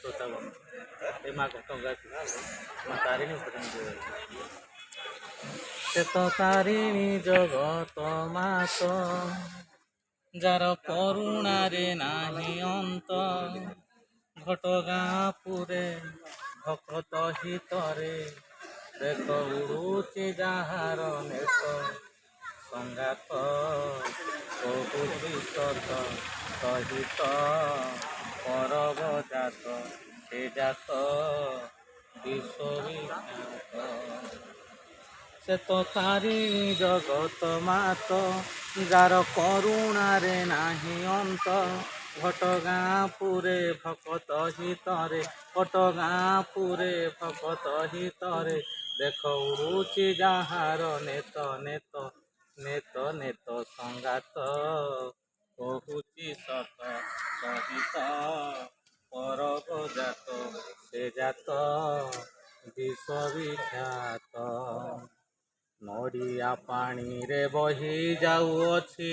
ସତାବନ ଏ ମା ଘଟଗାଁ ଥିଲା ମା ତାରିଣୀ ଉପରେ ସେ ତ ତାରିଣୀ ଜଗତ ମାତ ଯାର କରୁଣାରେ ନାହିଁ ଅନ୍ତ ଘଟଗାଁ ପୁରେ ଭକତ ହିତରେ ଦେଖ ଉଡ଼ୁଛି ଯାହାର ନେତ ସଂଗାତ କହୁଛି ସତ ସହିତ ପରବ ଜାତ ସେ ଜାତ ବିଶ୍ୱବିଖ୍ୟାତ ସେ ତ ତାରିଣୀ ଜଗତ ମାତ ଯାର କରୁଣାରେ ନାହିଁ ଅନ୍ତ ଘଟଗାଁ ପୁରେ ଭକତ ହିତରେ ଘଟଗାଁ ପୁରେ ଭକତ ହିତରେ ଦେଖ ଉଡ଼ୁଛି ଯାହାର ନେତ ନେତ ନେତ ନେତ ସଂଗାତ କହୁଛି ସତ ସହିତ ପରବ ଜାତ ସେ ଜାତ ବିଶ୍ୱବିଖ୍ୟାତ ନଡ଼ିଆ ପାଣିରେ ବହି ଯାଉଅଛି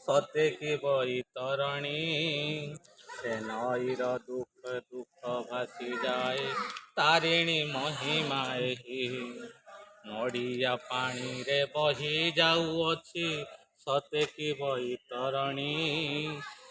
ସତେ କି ବୈତରଣୀ ସେ ନଈର ଦୁଃଖ ଦୁଃଖ ଭାସିଯାଏ ତାରିଣୀ ମହିମା ଏହି ନଡ଼ିଆ ପାଣିରେ ବହି ଯାଉଅଛି ସତେ କି ବୈତରଣୀ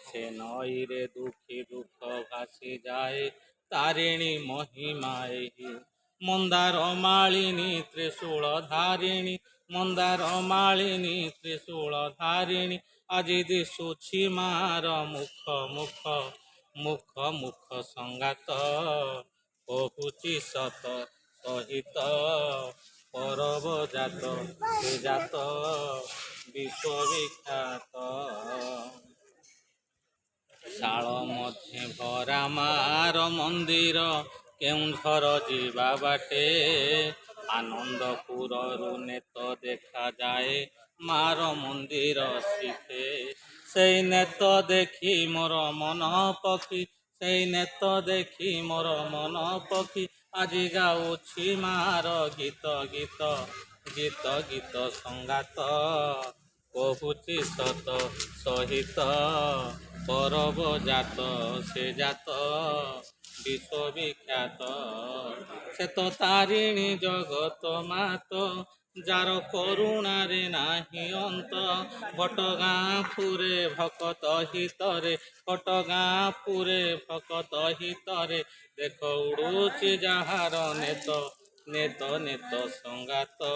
ସେ ନଈରେ ଦୁଃଖୀ ଦୁଃଖ ଭାସିଯାଏ ତାରିଣୀ ମହିମା ଏହି ମନ୍ଦାର ମାଳିନୀ ତ୍ରିଶୂଳ ଧାରିଣୀ ମନ୍ଦାର ମାଳିନୀ ତ୍ରିଶୂଳ ଧାରିଣୀ ଆଜି ଦିଶୁଛି ମାର ମୁଖ ମୁଖ ମୁଖ ମୁଖ ସଂଗାତ କହୁଛି ସତ ସହିତ ପରବ ଜାତ ସେ ଜାତ ବିଶ୍ୱବିଖ୍ୟାତ ଶାଳ ମଧ୍ୟ ଭରା ମାର ମନ୍ଦିର କେଉଁଝର ଯିବା ବାଟେ ଆନନ୍ଦପୁରରୁ ନେତ ଦେଖାଯାଏ ମାର ମନ୍ଦିର ଶିଖେ ସେଇ ନେତ ଦେଖି ମୋର ମନ ପକ୍ଷୀ ସେଇ ନେତ ଦେଖି ମୋର ମନ ପକ୍ଷୀ ଆଜି ଗାଉଛି ମାର ଗୀତ ଗୀତ ଗୀତ ଗୀତ ସଂଗାତ କହୁଛି ସତ ସହିତ ପରବ ଜାତ ସେ ଜାତ ବିଶ୍ୱବିଖ୍ୟାତ ସେ ତ ତାରିଣୀ ଜଗତ ମାତ ଯାର କରୁଣାରେ ନାହିଁ ଅନ୍ତ ଘଟଗାଁ ପୁରେ ଭକତ ହିତରେ ଘଟଗାଁ ପୁରେ ଭକତ ହିତରେ ଦେଖ ଉଡ଼ୁଛି ଯାହାର ନେତ ନେତ ନେତ ସଂଗାତ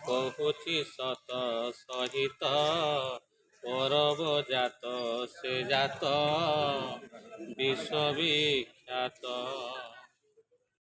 କହୁଛି ସତ ସହିତ ପରବ ଜାତ ସେ ଜାତ ବିଶ୍ୱବିଖ୍ୟାତ।